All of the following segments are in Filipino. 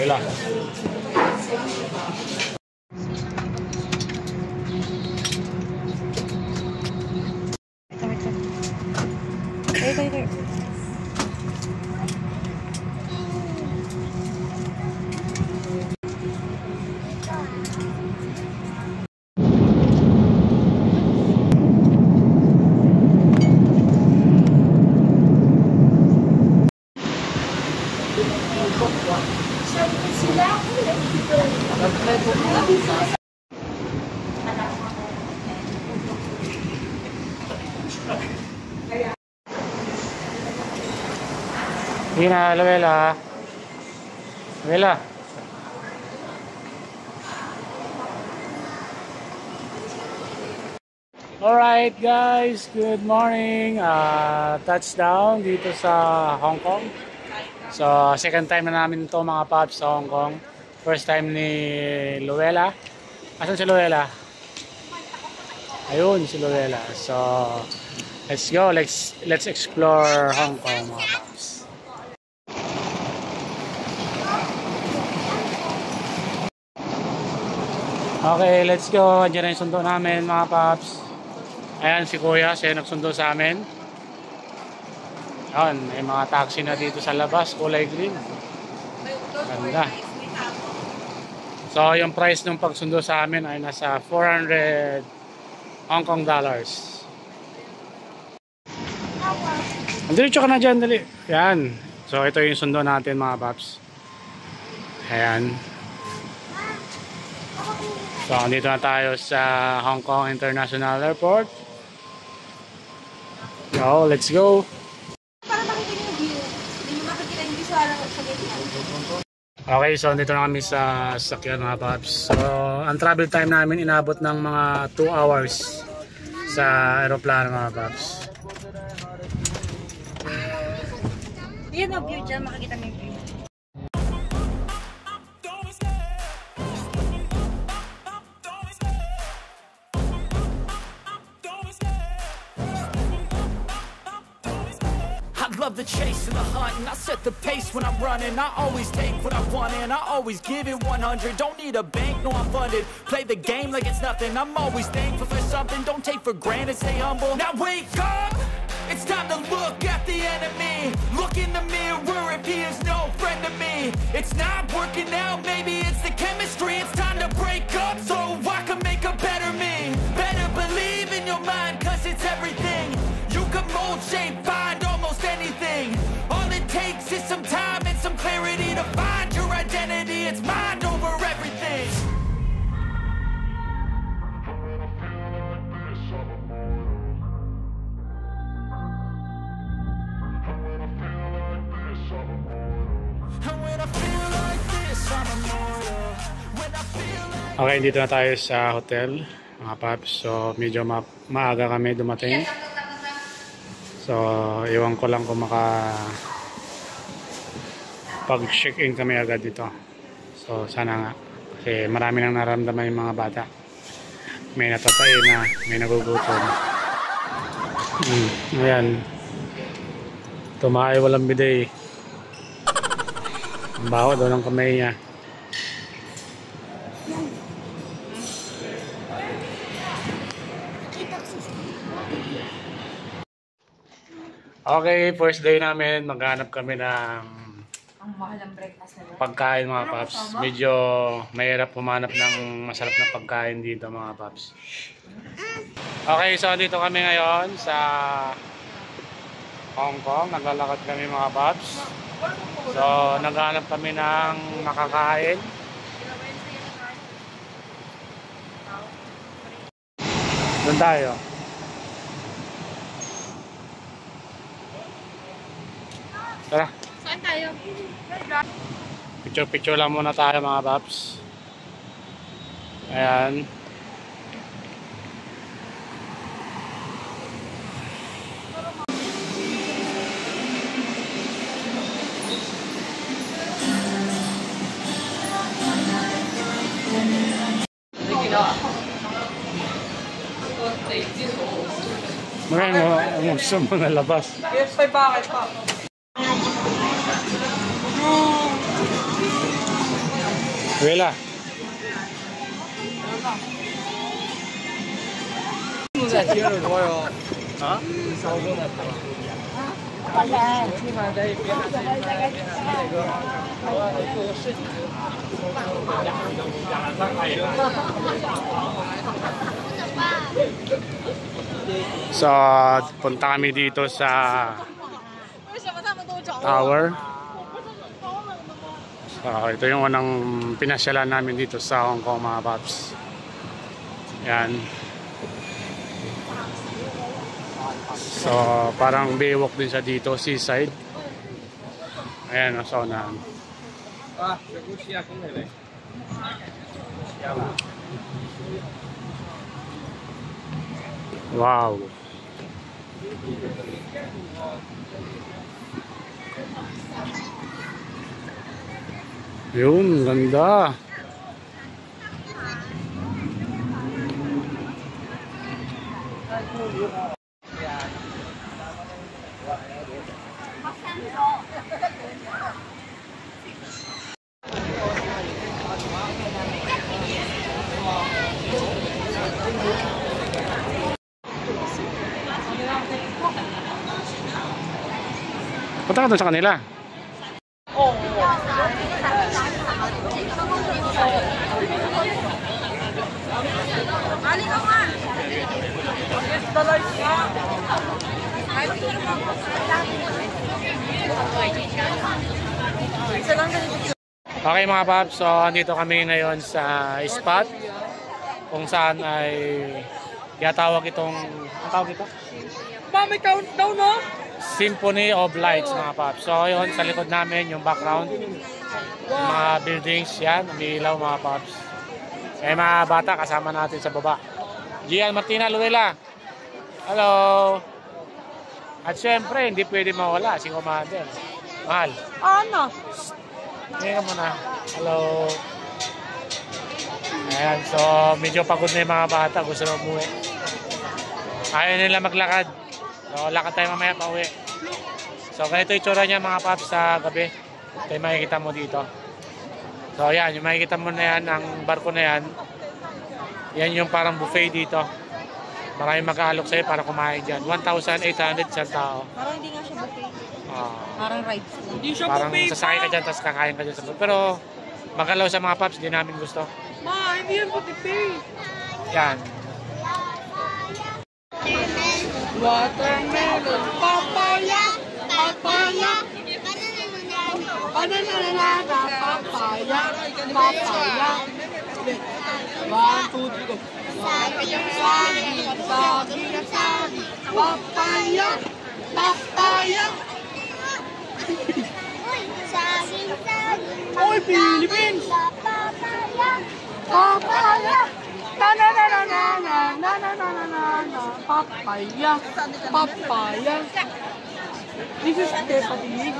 Wala. Hindi na, Luella. Luella. Alright guys, good morning. Touchdown dito sa Hong Kong. So, second time na namin ito mga paps sa Hong Kong. First time ni Luella. Asan si Luella? Ayun si Luella. So, let's go. Let's explore Hong Kong mga paps. Okay, let's go. Andiyan na yung sundo namin mga paps. Ayan si Kuya, siya nagsundo sa amin. Ayan, may mga taxi na dito sa labas, kulay green. Ganda. So, yung price ng pagsundo sa amin ay nasa 400 Hong Kong dollars. Diretso ka na dyan, dali. Ayan. So, ito yung sundo natin mga paps. Ayan. So, dito na tayo sa Hong Kong International Airport. So, let's go. Para makikita yung view. Hindi nyo makikita yung visual sa gitna. Okay, so dito na kami sa sakyan mga paps. So, ang travel time namin inabot ng mga 2 hours sa aeroplano mga paps. Yan ang view dyan, makikita mo yung view. Love the chase and the hunt, and I set the pace when I'm running. I always take what I want and I always give it 100. Don't need a bank, no I'm funded. Play the game like it's nothing. I'm always thankful for something. Don't take for granted, stay humble. Now wake up, it's time to look at the enemy. Look in the mirror if he is no friend to me. It's not working out, maybe it's the chemistry. It's time to break up so I can make a better me. Better believe in your mind, cause it's everything. You can mold, shape, find almost anything. All it takes is some time and some clarity to find your identity. It's mind over everything. Okay, dito na tayo sa hotel mga paps. So, medyo maaga kami dumating. So, iwan ko lang kung pag-check-in kami agad dito. So, sana nga. Kasi marami nang naramdaman yung mga bata. May natatay na, may nagugutom. Ayan. Tumahay walang bidet. Ang baho daw ng kamay niya. Okay, first day namin, maghanap kami ng Ang mahal ng breakfast nila. Pagkain mga paps. Medyo mahirap humanap ng masarap na pagkain dito mga paps. Okay, so dito kami ngayon sa Hong Kong. Naglalakad kami mga paps. So, naghanap kami ng makakain. Doon tayo. Tara. Saan tayo? Picture lang muna tayo mga paps. Ayan. Ngayon mo, gusto mo na labas. PS5 bakit pa? Wala. Ha? So, punta kami dito sa tower. So, ito yung unang pinasyalan namin dito sa Hong Kong mga paps. Yan. So, parang baywalk din siya dito, seaside. Ayan, nasa unahan. Wow. Yun, ganda. Punta ka doon sa kanila. Ali ka nga! Okay mga paps, so andito kami ngayon sa spot kung saan ay tinatawag itong, ang tawag ito? Mami, countdown no? Symphony of Lights mga paps. So yun, sa likod namin yung background, yung mga buildings, yan, umiilaw mga paps. May mga bata kasama natin sa baba. Gian, Martina, Luela. Hello. At syempre, hindi pwede mawala si Commander. Mahal. Ano? Ngayon ka muna. Hello. Ayan, so medyo pagod na yung mga bata. Gusto na umuwi. Ayaw nila maglakad. So lakad tayo mamaya pa uwi. So ganito yung tsura niya mga paps sa gabi. Ito yung makikita mo dito. So ayan, yung makikita mo na yan, ang barko na yan. Yan yung parang buffet dito. Maraming mag-aalok sa'yo para kumain dyan. 1,800 sa tao. Parang hindi nga siya buffet. Parang rides. Hindi siya Parang buffet sasakay ka pa. dyan, tapos kakain ka dyan sa buffet. Pero magalaw sa mga paps, di namin gusto. Ma, hindi yan buffet. Yan. Watermelon, papaya, papaya, banana, papaya, papaya. 1, 2, 3, go. Saging, papaya, papaya. Oy, Philippines! Papaya! Na, papaya, papaya. This is Stephanie.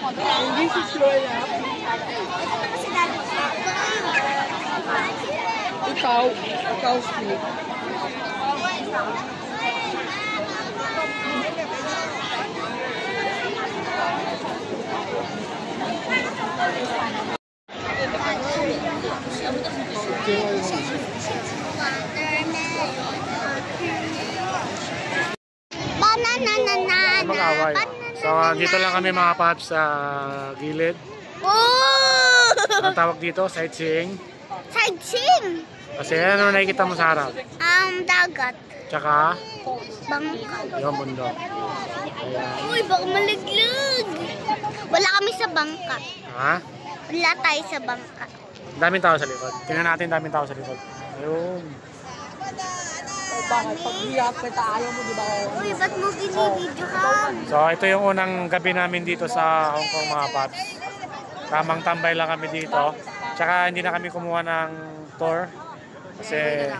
And this is Lola. Ikaw, Steve. Mag-away. So dito lang kami mga paps sa gilid. Oh! Ang tawag dito, sightseeing. Sightseeing! Kasi ano nakikita mo sa harap? Dagat. Tsaka Bangka. yung bundok. Uy, baka malaglag. Wala kami sa bangka. Ha? Wala tayo sa bangka. Daming tao sa likod. Tingnan natin, daming tao sa likod. Ayun. Bakit? Pag react kita, ayaw mo, di ba? Uy, ba't mo binibidyo ka? So ito yung unang gabi namin dito sa Hong Kong mga paps. Tamang tambay lang kami dito. Tsaka hindi na kami kumuha ng tour. Kasi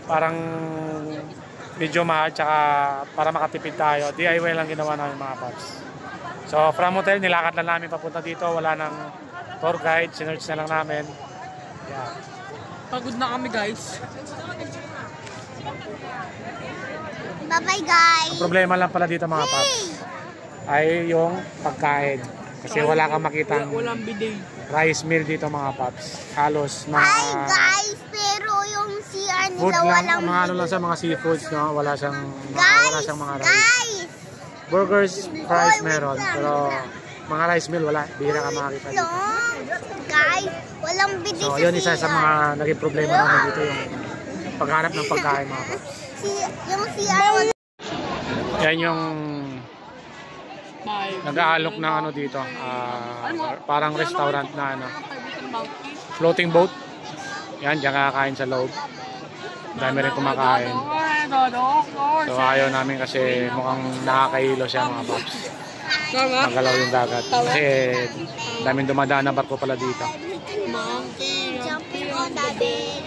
parang medyo mahal. Tsaka para makatipid tayo. DIY lang ginawa namin mga paps. So from hotel, nilakad lang namin papunta dito. Wala nang tour guide. Sinerch na lang namin. Yeah. Pagod na kami, guys. Bye-bye, guys. Ang problema lang pala dito mga paps ay yung pagkain. Kasi wala kang makitang Walang bidet. rice meal dito mga paps. Halos mga Hi, guys. Pero yung CR food nila lang, walang mga ano lang sa mga seafoods, no? Wala siyang Guys, mga rice. guys. Burgers, fries meron, pero mga rice meal wala. Bihira ka makakita dito. Long. Guys, walang bidet So, sa yun isa sa CR. mga naging problema namin dito yung paghanap ng pagkain mga paps. Yung CR wala. Yan yung Bye. nag-aalok ng ano dito, parang restaurant na ano, floating boat. Yan, diyan kakain sa loob. Dami rin kumakain. So ayaw namin kasi mukhang nakakahilo siya mga paps. Magalaw yung dagat. Kasi daming dumadaan na barko pala dito. Jumping on the bed.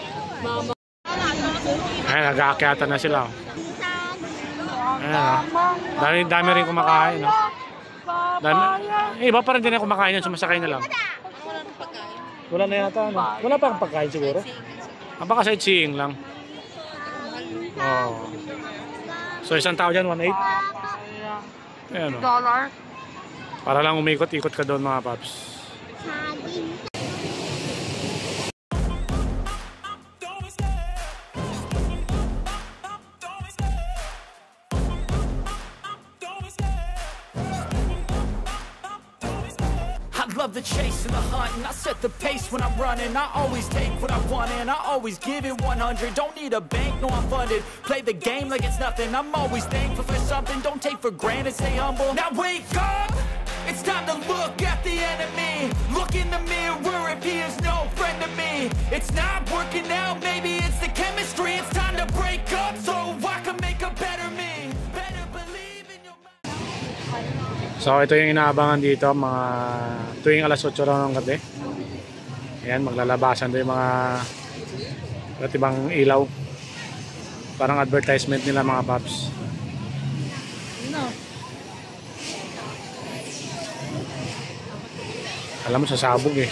Ayan, nag-aakyatan na sila. Ayan, dami rin kumakain. No? Iba pa rin din na kumakain yan, sumasakay na lang. Wala na yata. Ano? Wala pa akong pagkain siguro. Baka sightseeing lang. Oh. So isang tao dyan, 1.8. Ayan o. $1. Para lang umikot-ikot ka doon mga paps. I love the chase and the hunt, and I set the pace when I'm running. I always take what I want and I always give it 100. Don't need a bank, no I'm funded. Play the game like it's nothing. I'm always thankful for something. Don't take for granted, stay humble. Now wake up, it's time to look at the enemy. Look in the mirror if he is no friend to me. It's not working out, maybe it's the chemistry. It's time to break up so I can make a better me. Better believe in your mind. So ito yung inaabangan dito mga tuwing alas 8 lang ng gabi. Ayan, maglalabasan doon yung mga iba't ibang ilaw. Parang advertisement nila mga paps. Alam mo, sasabog eh.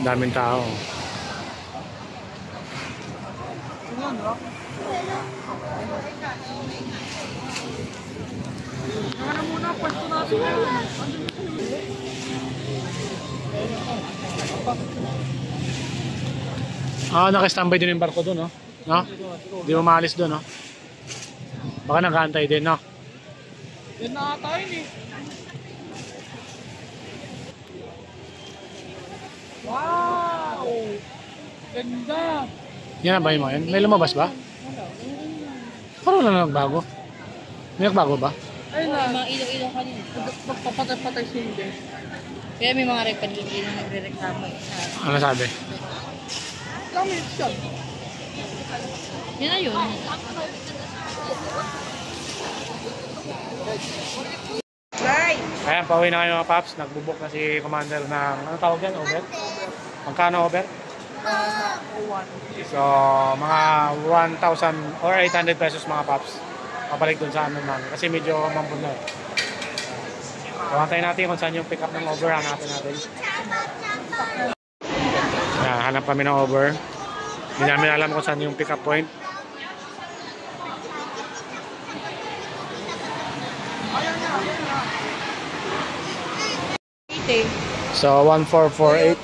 Daming tao. Naka-standby din yung barko doon, no? No? Hindi mo maalis doon, no? Baka nag-aantay din, no? Yan na ata yun eh. Wow! Ganda! Yan na ba yung mga yan? May lumabas ba? Parang wala na nagbago. May nagbago ba? Ay na. Mga ilaw-ilaw kanina. Magpapatay-patay si Hindi. Kaya may mga repanigil na nagre-reklamo eh. Ano sabi? Kami siya. Yan na yun. Ayan, pauwi na kayo mga paps. Nagbubok na si Commander ng, ano tawag yan? Over? Magkano over? So, mga 1,000 or 800 pesos mga paps. Papalik dun sa ano namin. Kasi medyo mambun na eh. So, antayin natin kung saan yung pick up ng over. Hanapin natin. Yan, hanap kami ng over. Hindi namin alam kung saan yung pick up point. So, 1448.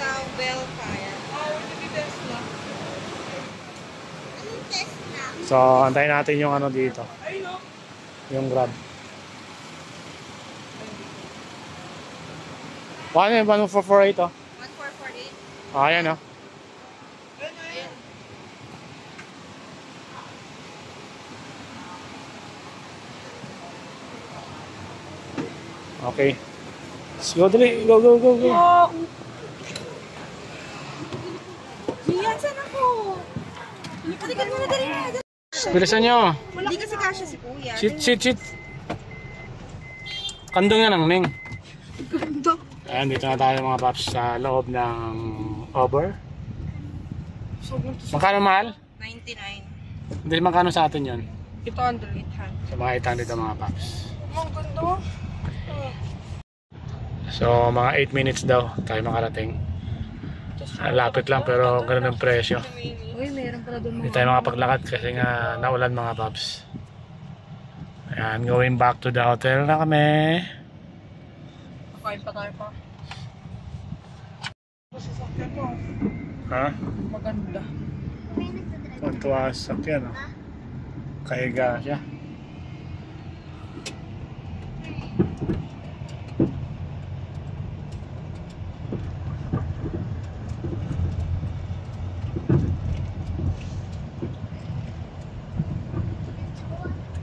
So, antayin natin yung ano dito. Yung Grab. Paano yung 1448 oh? 1448. Ayan oh. Okay. Let's go, dali. Go, go, go, go. Yan, saan ako? Palikan mo na dali na. Bilisan nyo. Hindi kasi kasya si Kuya. Shit. Kandong yan ang Ning. Kandong. Ayan, dito na tayo mga paps sa loob ng Uber. Magkano mahal? 99. Hindi, magkano sa atin yun? Ito 100. Sa mga 800 ang mga paps. Ang ganda. So, mga 8 minutes daw tayo makarating. Lapit lang pero ganun ang presyo. Uy, meron pala doon Hindi tayo makapaglakad kasi nga naulan mga paps. Ayan, going back to the hotel na kami. Kain pa tayo pa. Sasakyan mo. Ha? Maganda. Tuntua sa sakyan. Kahiga siya.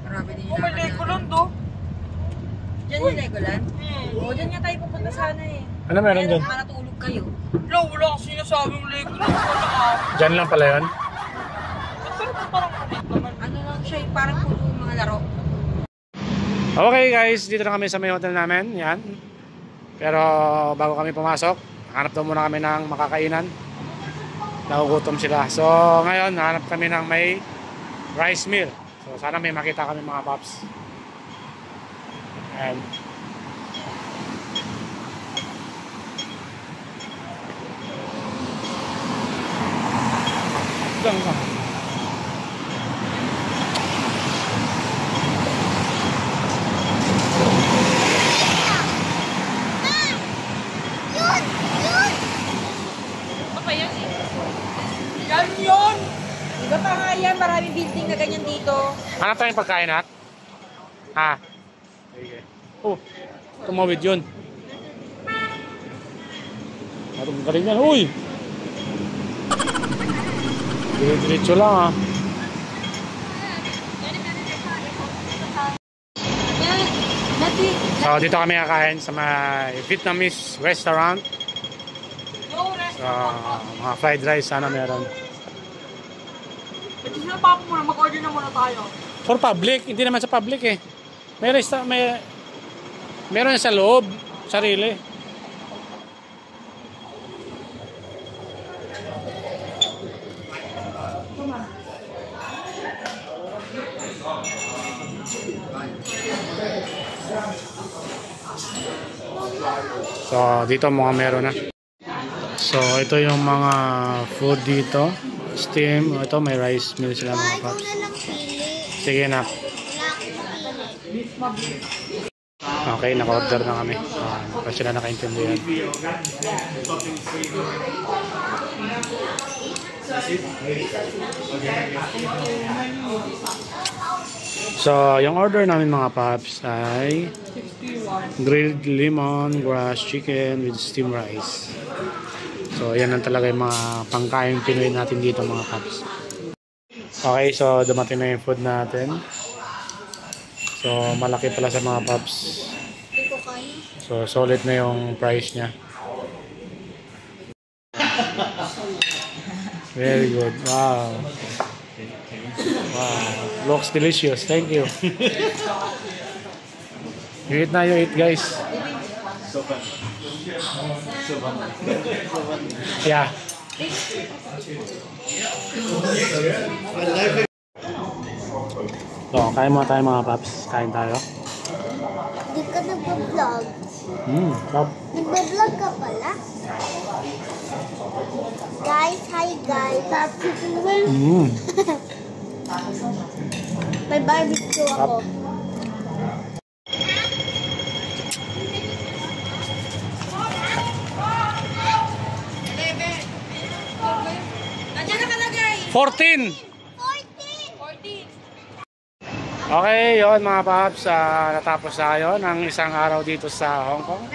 Marami din Oh, may Legoland do. Diyan yung Legoland? Oo, dyan nga tayo pupunta sana eh. Ano meron dyan? Para tulog kayo. Wala kasi sinasabing Legoland. Wala ka. Dyan lang pala yun? Pero parang kulit naman. Ano lang siya, parang puro mga laro. Okay guys, dito na kami sa may hotel namin. Yan. Pero bago kami pumasok, hanap daw muna kami ng makakainan. Nagugutom sila. So ngayon, hanap kami ng may rice meal. So sana may makita kami mga paps. And lang. Yan yun! Iba pa nga yan, maraming building na ganyan dito. Hanap tayong pagkain at? Ha? Sige. Oh, tumawid yun. Matong galing yan. Uy! Diretso lang ha. So dito kami kakain sa may Vietnamese restaurant. So mga fried rice sana meron. Ito sila papa muna, mag-order na muna tayo. For public, hindi naman sa public eh. Meron sa loob, sarili. So dito mga meron na. So ito yung mga food dito. Steam, ito may rice meal sila mga paps. Sige na. Okay, naka-order na kami. Pa sila nakaintindihan. So, yung order namin mga paps ay grilled lemon grass chicken with steamed rice. So, yan lang talaga yung mga pangkain Pinoy natin dito mga paps. Okay, so dumating na yung food natin. So, malaki pala sa mga paps. So, solid na yung price niya. Very good. Wow. Wow. Looks delicious. Thank you. You eat na, you eat guys. Yeah. So, kain muna tayo mga paps. Kain tayo. Di ka nag-vlog. Sarap. Nag-vlog ka pala? Guys, hi guys. May barbecue ako. Nandiyan nakalagay. 14! Okay, yun mga paps, natapos tayo ng isang araw dito sa Hong Kong.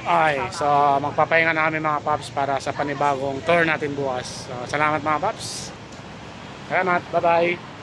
Okay, so magpapahinga na kami mga paps para sa panibagong tour natin bukas. So, salamat mga paps. Salamat, bye-bye.